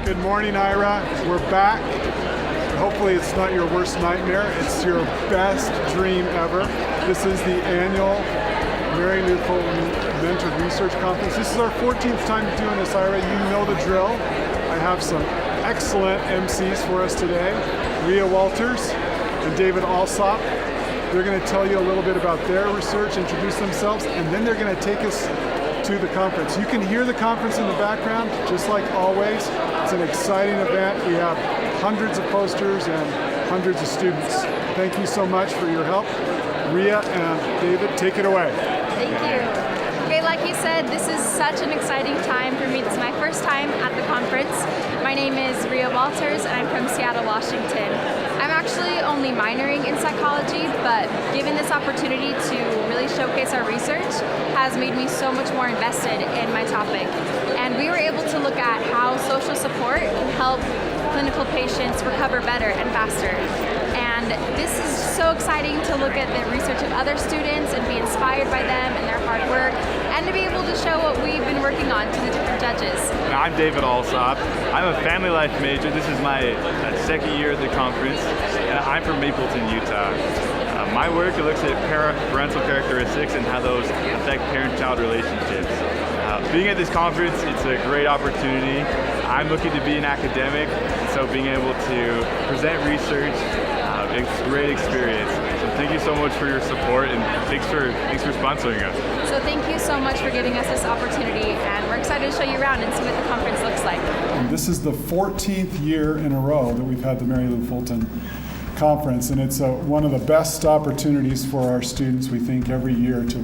Good morning, Ira. We're back. Hopefully it's not your worst nightmare. It's your best dream ever. This is the annual Mary Lou Fulton Mentored Research Conference. This is our 14th time doing this, Ira. You know the drill. I have some excellent MCs for us today. Rhea Walters and David Alsop. They're going to tell you a little bit about their research, introduce themselves, and then they're going to take us to the conference. You can hear the conference in the background, just like always. It's an exciting event. We have hundreds of posters and hundreds of students. Thank you so much for your help. Rhea and David, take it away. Thank you. Okay, like you said, this is such an exciting time for me. This is my first time at the conference. My name is Rhea Walters, and I'm from Seattle, Washington. I'm actually only minoring in psychology, but given this opportunity to really showcase our research has made me so much more invested in my topic. And we were able to look at how social support can help clinical patients recover better and faster. And this is so exciting to look at the research of other students and be inspired by them and their hard work, and to be able to show what we've been working on to the different judges. I'm David Alsop. I'm a family life major. This is my second year at the conference, and I'm from Mapleton, Utah. My work looks at parental characteristics and how those affect parent-child relationships. Being at this conference, it's a great opportunity. I'm looking to be an academic, so being able to present research, it's a great experience. So thank you so much for your support, and thanks for sponsoring us. So thank you so much for giving us this opportunity, and we're excited to show you around and see what the conference looks like. And this is the 14th year in a row that we've had the Mary Lou Fulton Conference, and it's one of the best opportunities for our students, we think, every year to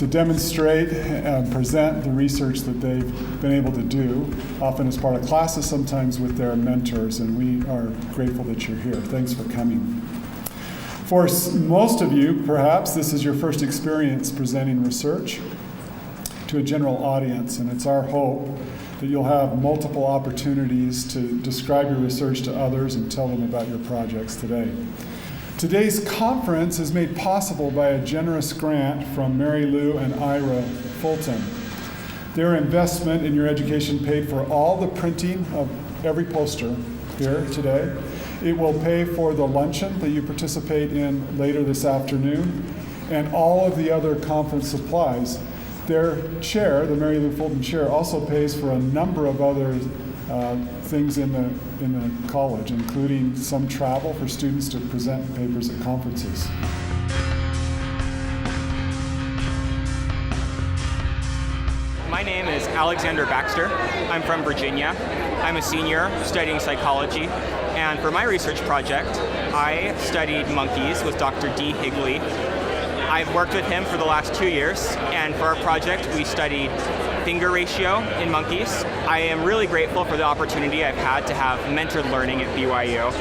demonstrate and present the research that they've been able to do, often as part of classes, sometimes with their mentors, and we are grateful that you're here. Thanks for coming. For most of you, perhaps, this is your first experience presenting research to a general audience, and it's our hope that you'll have multiple opportunities to describe your research to others and tell them about your projects today. Today's conference is made possible by a generous grant from Mary Lou and Ira Fulton. Their investment in your education paid for all the printing of every poster here today. It will pay for the luncheon that you participate in later this afternoon and all of the other conference supplies. Their chair, the Mary Lou Fulton chair, also pays for a number of other things in the college, including some travel for students to present papers at conferences. My name is Alexander Baxter. I'm from Virginia. I'm a senior studying psychology, and for my research project, I studied monkeys with Dr. D. Higley. I've worked with him for the last 2 years, and for our project, we studied finger ratio in monkeys. I am really grateful for the opportunity I've had to have mentored learning at BYU.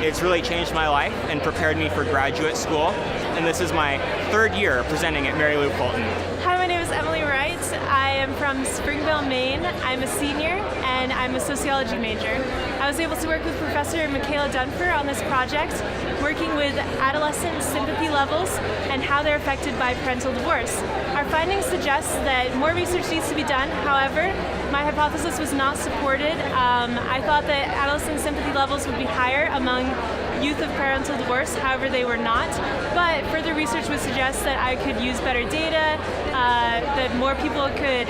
It's really changed my life and prepared me for graduate school, and this is my third year presenting at Mary Lou Fulton. Hi, my name is Emily Wright. I am from Springville, Maine. I'm a senior and I'm a sociology major. I was able to work with Professor Michaela Dunfer on this project, working with adolescent sympathy levels and how they're affected by parental divorce. Our findings suggest that more research needs to be done. However, my hypothesis was not supported. I thought that adolescent sympathy levels would be higher among youth of parental divorce, however they were not. But further research would suggest that I could use better data, that more people could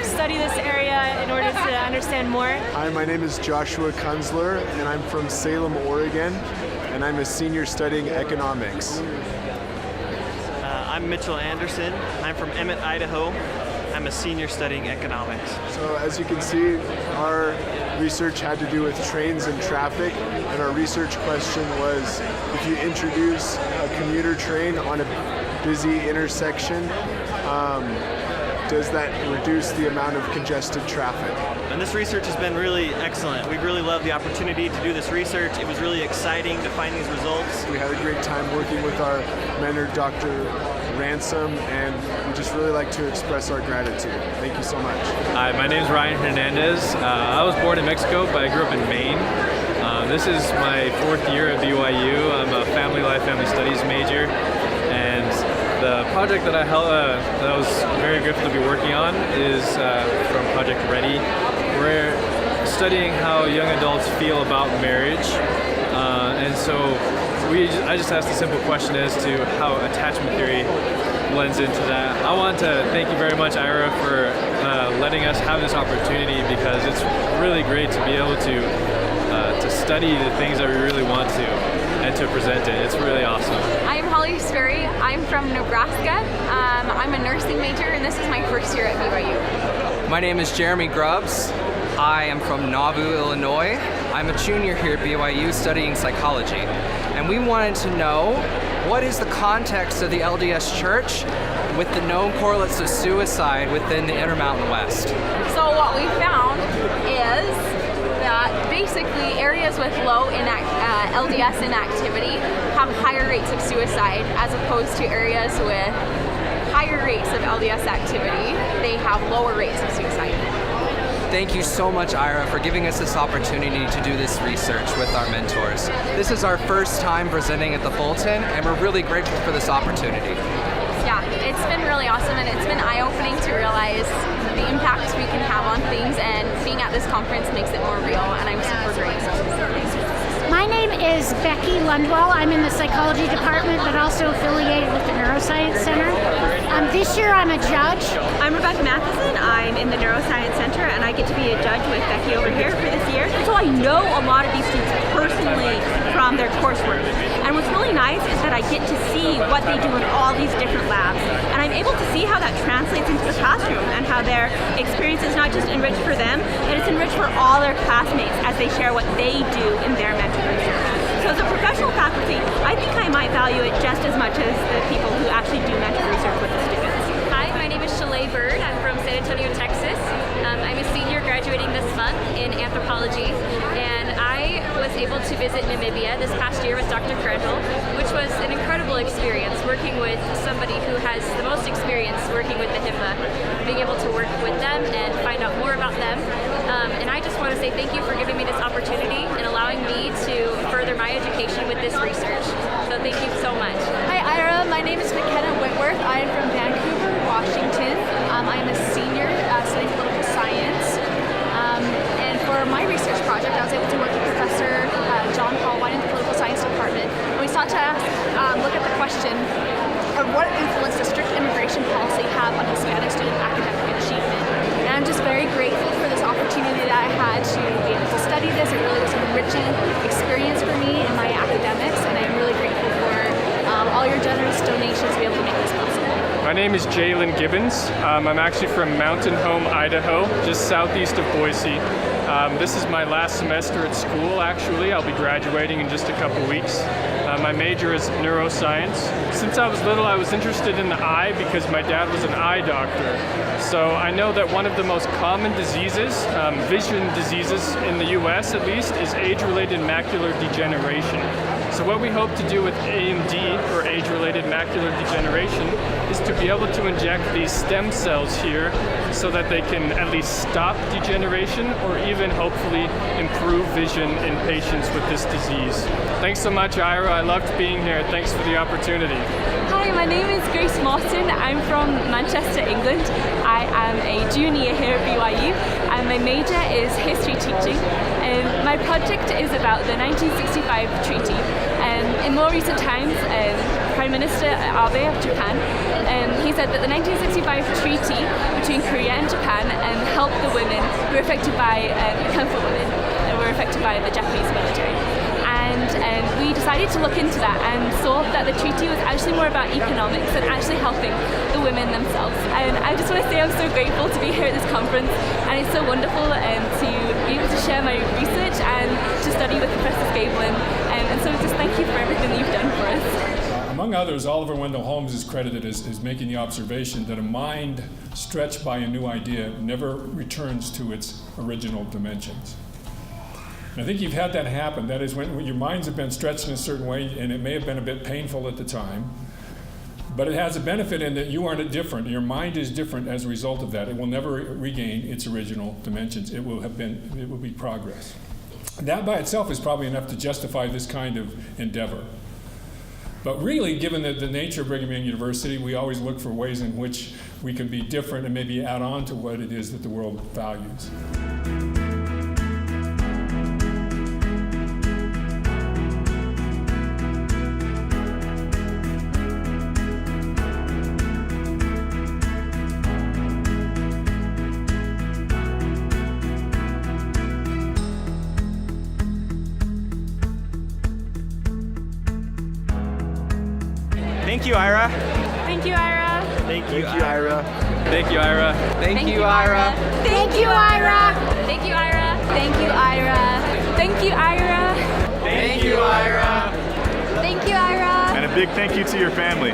study this area in order to understand more. Hi, my name is Joshua Kunzler, and I'm from Salem, Oregon, and I'm a senior studying economics. I'm Mitchell Anderson. I'm from Emmett, Idaho. I'm a senior studying economics. So as you can see, our research had to do with trains and traffic, and our research question was, if you introduce a commuter train on a busy intersection, does that reduce the amount of congested traffic? And this research has been really excellent. We really loved the opportunity to do this research. It was really exciting to find these results. We had a great time working with our mentor, Dr. Ransom, and we just really like to express our gratitude. Thank you so much. Hi, my name is Ryan Hernandez. I was born in Mexico, but I grew up in Maine. This is my fourth year at BYU. I'm a family life, family studies major, and the project that I was very grateful to be working on is from Project Ready. We're studying how young adults feel about marriage. And so I just asked a simple question as to how attachment theory blends into that. I want to thank you very much, Ira, for letting us have this opportunity, because it's really great to be able to study the things that we really want to and to present it. It's really awesome. I'm Holly Sperry. I'm from Nebraska. I'm a nursing major, and this is my first year at BYU. My name is Jeremy Grubbs. I am from Nauvoo, Illinois. I'm a junior here at BYU studying psychology. And we wanted to know, what is the context of the LDS Church with the known correlates of suicide within the Intermountain West? So what we found is that basically areas with low LDS inactivity have higher rates of suicide, as opposed to areas with higher rates of LDS activity, they have lower rates of suicide. Thank you so much, Ira, for giving us this opportunity to do this research with our mentors. This is our first time presenting at the Fulton, and we're really grateful for this opportunity. Yeah, it's been really awesome, and it's been eye-opening to realize the impact we can have on things, and being at this conference makes it more real, and I'm super grateful. My name is Becky Lundwell. I'm in the psychology department, but also affiliated with the Neuroscience Center. This year I'm a judge. I'm Rebecca Matheson. I'm in the Neuroscience Center, and I get to be a judge with Becky over here for this year. So I know a lot of these students personally from their coursework. And what's really nice is that I get to see what they do in all these different labs. And I'm able to see how that translates into the classroom, and how their experience is not just enriched for them, but it's enriched for all their classmates as they share what they do in their mental research. So as a professional faculty, I think I might value it just as much as the people who actually do mental research with the students. Hi, my name is Shalay Bird. I'm from San Antonio, Texas. I'm a senior graduating this month in anthropology, and I was able to visit Namibia this past year with Dr. Crandall, which was an incredible experience working with somebody who has the most experience working with the Himba, being able to work with them and find out more about them. And I just want to say thank you for giving me this opportunity and allowing me to further my education with this research. So thank you so much. Hi Ira, my name is McKenna Whitworth. I am from Vancouver, Washington. I am a senior studying political science. And for my research project, I was able to work with Professor John Hallwine in the political science department. And we sought to look at the question of what influence does strict immigration policy have on Hispanic student academic achievement. And I'm just very grateful for this opportunity that I had to be able to study this. It really was an enriching experience for me in my academics, and I'm really grateful for all your generous donations to be able to make this possible. My name is Jalen Gibbons. I'm actually from Mountain Home, Idaho, just southeast of Boise. This is my last semester at school, actually. I'll be graduating in just a couple weeks. My major is neuroscience. Since I was little, I was interested in the eye because my dad was an eye doctor. So I know that one of the most common diseases, vision diseases in the US at least, is age-related macular degeneration. So what we hope to do with AMD, or age-related macular degeneration, is to be able to inject these stem cells here so that they can at least stop degeneration or even hopefully improve vision in patients with this disease. Thanks so much, Ira. I loved being here. Thanks for the opportunity. Hi, my name is Grace Morton. I'm from Manchester, England. I am a junior here at BYU, and my major is history teaching. My project is about the 1965 treaty. In more recent times, Prime Minister Abe of Japan, he said that the 1965 treaty between Korea and Japan helped the women who were affected by comfort women who were affected by the Japanese military. And we decided to look into that and saw that the treaty was actually more about economics and actually helping the women themselves. And I just want to say I'm so grateful to be here at this conference, and it's so wonderful to be able to share my research and to study with Professor Scavelin. And so just thank you for everything that you've done for us. Among others, Oliver Wendell Holmes is credited as making the observation that a mind stretched by a new idea never returns to its original dimensions. And I think you've had that happen. That is, when your minds have been stretched in a certain way, and it may have been a bit painful at the time, but it has a benefit in that you aren't different. Your mind is different as a result of that. It will never regain its original dimensions. It will be progress. That by itself is probably enough to justify this kind of endeavor. But really, given the nature of Brigham Young University, we always look for ways in which we can be different and maybe add on to what it is that the world values. Thank you, Ira. Thank you, Ira. Thank you, Thank you, Ira. Thank you, Ira. Thank you, Ira. Thank you, Ira. Thank you, Ira. Thank you, Ira. Thank you, Ira. Thank you, Ira. Thank you, Ira. And a big thank you to your family.